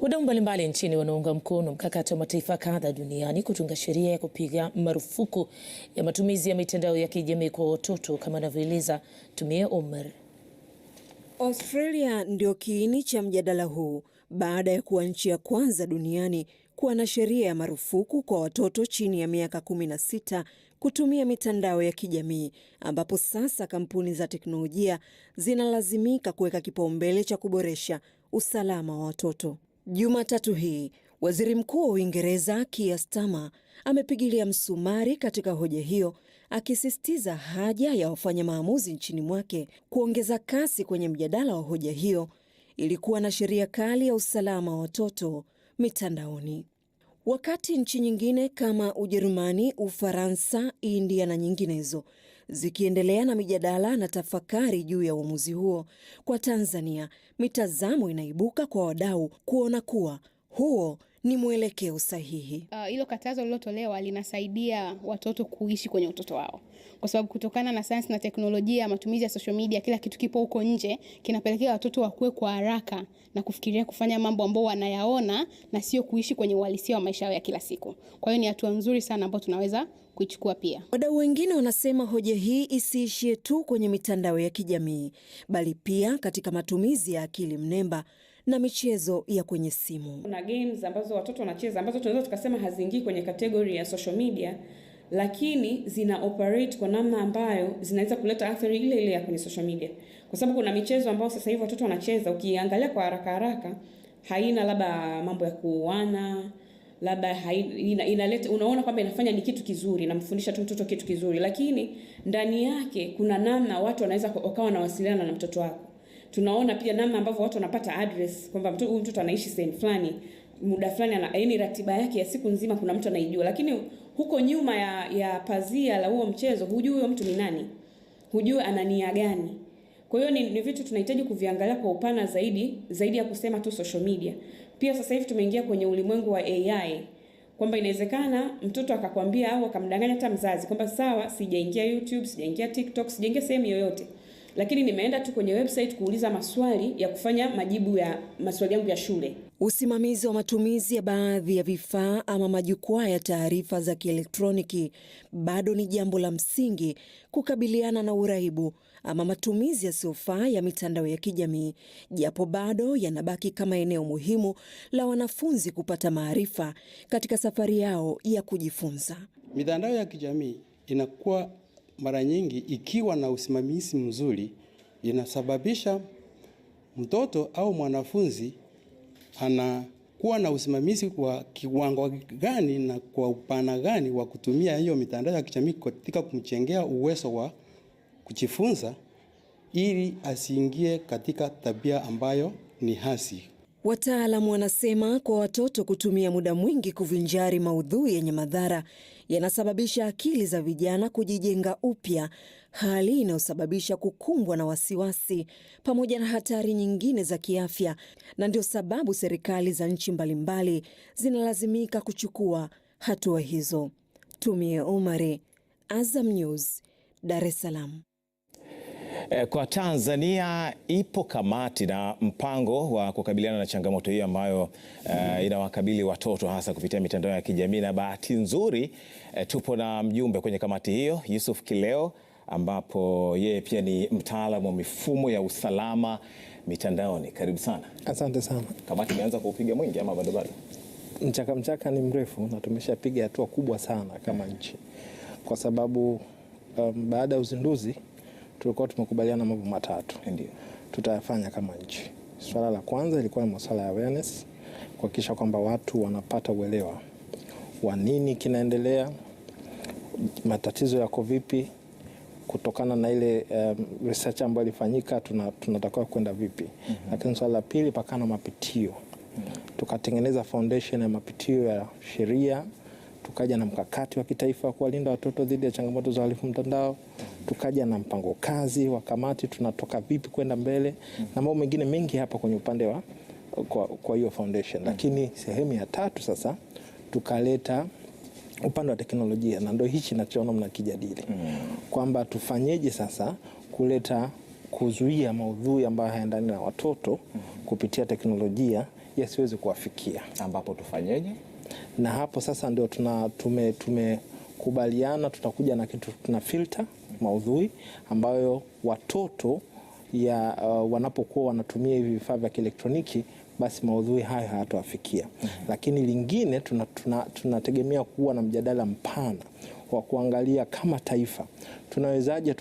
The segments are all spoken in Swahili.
Wadau mbalimbali nchini wanaunga mkono mkakati wa mataifa kadhaa duniani kutunga sheria ya kupiga marufuku ya matumizi ya mitandao ya kijamii kwa watoto, kama anavyoeleza Tumie Omar. Australia ndio kiini cha mjadala huu baada ya kuwa nchi ya kwanza duniani kuwa na sheria ya marufuku kwa watoto chini ya miaka 16 kutumia mitandao ya kijamii, ambapo sasa kampuni za teknolojia zinalazimika kuweka kipaumbele cha kuboresha usalama wa watoto. Jumatatu hii, Waziri Mkuu wa Uingereza Keir Starmer amepigilia msumari katika hoja hiyo, akisisitiza haja ya wafanya maamuzi nchini mwake kuongeza kasi kwenye mjadala wa hoja hiyo ili kuwa na sheria kali ya usalama wa watoto mitandaoni. Wakati nchi nyingine kama Ujerumani, Ufaransa, India na nyinginezo zikiendelea na mijadala na tafakari juu ya uamuzi huo, kwa Tanzania mitazamo inaibuka kwa wadau kuona kuwa huo ni mwelekeo sahihi. Hilo katazo lilotolewa linasaidia watoto kuishi kwenye utoto wao, kwa sababu kutokana na sayansi na teknolojia, matumizi ya social media, kila kitu kipo huko nje, kinapelekea watoto wakue kwa haraka na kufikiria kufanya mambo ambayo wanayaona na sio kuishi kwenye uhalisia wa maisha yao ya kila siku. Kwa hiyo ni hatua nzuri sana ambayo tunaweza kuichukua pia. Wadau wengine wanasema hoja hii isiishie tu kwenye mitandao ya kijamii, bali pia katika matumizi ya akili mnemba na michezo ya kwenye simu. Kuna games ambazo watoto wanacheza ambazo tunaweza tukasema haziingii kwenye kategori ya social media, lakini zina operate kwa namna ambayo zinaweza kuleta athari ile ile ya kwenye social media. Kwa sababu kuna michezo ambayo sasa hivi watoto wanacheza, ukiangalia kwa haraka haina labda mambo ya kuuana, labda inaleta, unaona kwamba inafanya ni kitu kizuri, namfundisha tu mtoto kitu kizuri, lakini ndani yake kuna namna watu wanaweza wakawa wanawasiliana na mtoto wako. Tunaona pia namna ambavyo watu wanapata address, kwamba huyu mtoto anaishi sehemu fulani, muda fulani, yaani ratiba yake ya siku nzima kuna mtu anaijua, lakini huko nyuma ya pazia la huo mchezo hujui huyo mtu ni nani, hujui ana nia gani. Kwa hiyo ni vitu tunahitaji kuviangalia kwa upana zaidi ya kusema tu social media. Pia sasa hivi tumeingia kwenye ulimwengu wa AI, kwamba inawezekana mtoto akakwambia au akamdanganya hata mzazi kwamba sawa, sijaingia YouTube, sijaingia TikTok, sijaingia sehemu yoyote, lakini nimeenda tu kwenye website kuuliza maswali ya kufanya majibu ya maswali yangu ya shule. Usimamizi wa matumizi ya baadhi ya vifaa ama majukwaa ya taarifa za kielektroniki bado ni jambo la msingi kukabiliana na uraibu ama matumizi yasiyofaa ya mitandao ya kijamii, japo bado yanabaki kama eneo muhimu la wanafunzi kupata maarifa katika safari yao ya kujifunza. Mitandao ya kijamii inakuwa mara nyingi ikiwa na usimamizi mzuri, inasababisha mtoto au mwanafunzi anakuwa na usimamizi kwa kiwango gani na kwa upana gani wa kutumia hiyo mitandao ya kijamii katika kumjengea uwezo wa kujifunza, ili asiingie katika tabia ambayo ni hasi. Wataalamu wanasema kwa watoto kutumia muda mwingi kuvinjari maudhui yenye madhara yanasababisha akili za vijana kujijenga upya, hali inayosababisha kukumbwa na wasiwasi pamoja na hatari nyingine za kiafya, na ndio sababu serikali za nchi mbalimbali zinalazimika kuchukua hatua hizo. Tumie Omar, Azam News, Dar es Salaam. Kwa Tanzania ipo kamati na mpango wa kukabiliana na changamoto hiyo ambayo inawakabili watoto hasa kupitia mitandao ya kijamii, na bahati nzuri tupo na mjumbe kwenye kamati hiyo, Yusuf Kileo, ambapo yeye pia ni mtaalamu wa mifumo ya usalama mitandaoni. Karibu sana. Asante sana. Kamati imeanza kuupiga mwingi ama bado? Mchaka ni mrefu na tumeshapiga hatua kubwa sana kama nchi, kwa sababu baada ya uzinduzi tulikuwa tumekubaliana mambo matatu ndio tutayafanya kama nchi. Swala la kwanza ilikuwa ni masuala ya awareness, kuhakikisha kwamba watu wanapata uelewa wa nini kinaendelea, matatizo yako vipi, kutokana na ile research ambayo ilifanyika tunatakiwa kwenda vipi. Lakini swala la pili pakana mapitio. Tukatengeneza foundation ya mapitio ya sheria, tukaja na mkakati wa kitaifa wa kuwalinda watoto dhidi ya changamoto za uhalifu mtandao, tukaja na mpango kazi wa kamati tunatoka vipi kwenda mbele, na mambo mengine mengi hapa kwenye upande wa kwa hiyo foundation. Lakini sehemu ya tatu sasa tukaleta upande wa teknolojia, na ndio hichi nachoona mnakijadili kwamba tufanyeje sasa kuleta kuzuia maudhui ambayo hayaendani na watoto kupitia teknolojia yasiweze kuwafikia. Ambapo tufanyeje? Na hapo sasa ndio tumekubaliana tutakuja na kitu, tuna filter maudhui ambayo watoto wanapokuwa wanatumia hivi vifaa vya kielektroniki, basi maudhui hayo hayatawafikia. Lakini lingine tunategemea kuwa na mjadala mpana wa kuangalia kama taifa tunawezaje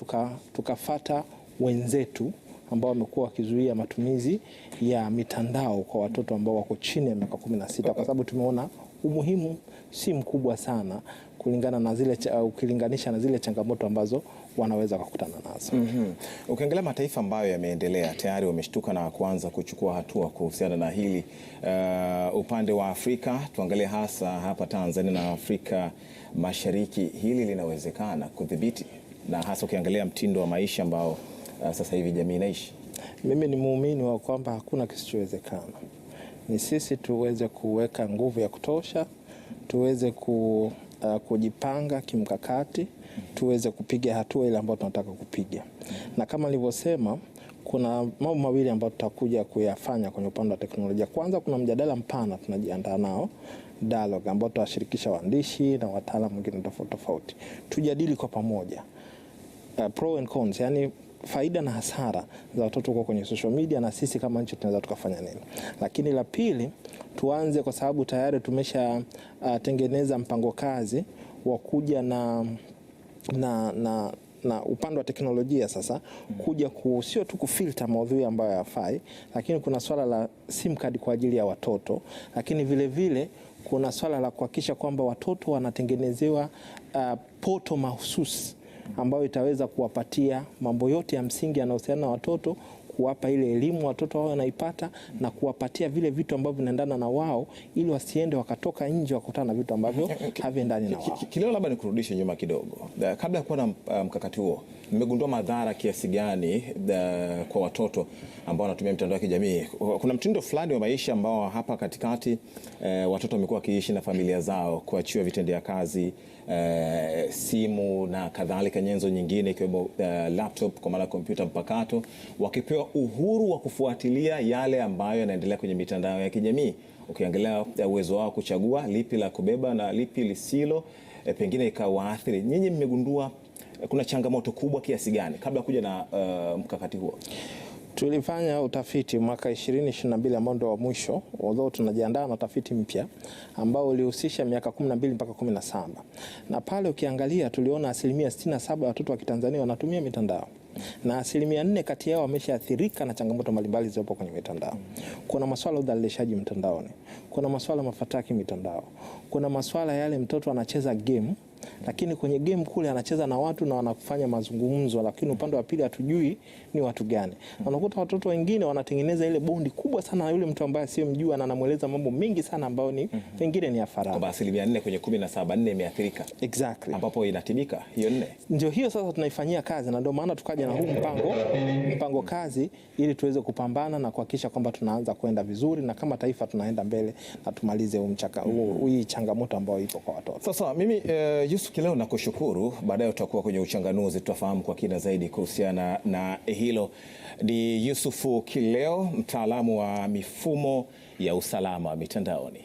tukafata wenzetu ambao wamekuwa wakizuia matumizi ya mitandao kwa watoto ambao wako chini ya miaka 16, kwa sababu tumeona umuhimu si mkubwa sana kulingana na ukilinganisha na zile changamoto ambazo wanaweza kukutana nazo. Ukiangalia mataifa ambayo yameendelea tayari wameshtuka na kuanza kuchukua hatua kuhusiana na hili. Upande wa Afrika tuangalie hasa hapa Tanzania na Afrika Mashariki, hili linawezekana kudhibiti, na hasa ukiangalia mtindo wa maisha ambao sasa hivi jamii inaishi? Mimi ni muumini wa kwamba hakuna kisichowezekana. Ni sisi tuweze kuweka nguvu ya kutosha, tuweze kujipanga kimkakati, tuweze kupiga hatua ile ambayo tunataka kupiga. Na kama nilivyosema, kuna mambo mawili ambayo tutakuja kuyafanya kwenye upande wa teknolojia. Kwanza, kuna mjadala mpana tunajiandaa nao, dialogue, ambao tutashirikisha waandishi na wataalamu wengine tofauti. Tujadili kwa pamoja pro and cons, yani faida na hasara za watoto kwa kwenye social media, na sisi kama nchi tunaweza tukafanya nini. Lakini la pili, tuanze, kwa sababu tayari tumesha tengeneza mpango kazi wa kuja na upande wa teknolojia sasa, kuja sio tu kufilter maudhui ambayo hayafai, lakini kuna swala la SIM card kwa ajili ya watoto, lakini vile vile kuna swala la kuhakikisha kwamba watoto wanatengenezewa poto mahususi ambayo itaweza kuwapatia mambo yote ya msingi yanayohusiana na watoto, kuwapa ile elimu watoto wao wanaipata, na kuwapatia vile vitu ambavyo vinaendana na wao, ili wasiende wakatoka nje wakutana na vitu ambavyo haviendani na wao. Kileo, labda nikurudishe nyuma kidogo. Kabla ya kuwa na mkakati huo, mmegundua madhara kiasi gani kwa watoto ambao wanatumia mitandao ya kijamii? Kuna mtindo fulani wa maisha ambao hapa katikati watoto wamekuwa wakiishi na familia zao, kuachiwa vitendea kazi, simu na kadhalika, nyenzo nyingine ikiwemo laptop kwa maana kompyuta mpakato, wakipewa uhuru wa kufuatilia yale ambayo yanaendelea kwenye mitandao ya kijamii. Ukiangalia uwezo wao kuchagua lipi la kubeba na lipi lisilo, pengine ikawaathiri. Nyinyi mmegundua kuna changamoto kubwa kiasi gani kabla kuja na mkakati huo? Tulifanya utafiti mwaka 2022 ambao ndio wa mwisho, although tunajiandaa na utafiti mpya ambao ulihusisha miaka 12 mpaka 17. Na pale ukiangalia tuliona 67% ya watoto wa Kitanzania wanatumia mitandao, na 4% kati yao wameshaathirika na changamoto mbalimbali zilizopo kwenye mitandao. Kuna masuala ya udhalilishaji mtandaoni, kuna masuala mafataki mitandao, kuna masuala yale mtoto anacheza game, lakini kwenye game kule anacheza na watu na wanafanya mazungumzo, lakini upande wa pili hatujui ni watu gani. Unakuta watoto wengine wanatengeneza ile bondi kubwa sana na yule mtu ambaye sio mjua, na anamueleza mambo mengi sana ambayo ni pengine ni ya faragha. Kwa 4% kwenye 17, 4 imeathirika. Exactly. Ambapo inatibika hiyo 4. Ndio hiyo sasa tunaifanyia kazi, na ndio maana tukaja na huu mpango kazi, ili tuweze kupambana na kuhakikisha kwamba tunaanza kwenda vizuri, na kama taifa tunaenda mbele na tumalize hii changamoto ambayo ipo kwa watoto. Sasa mimi Yusuf Kileo nakushukuru. Baadaye tutakuwa kwenye uchanganuzi, tutafahamu kwa kina zaidi kuhusiana na hilo. Ni Yusuf Kileo, mtaalamu wa mifumo ya usalama mitandaoni.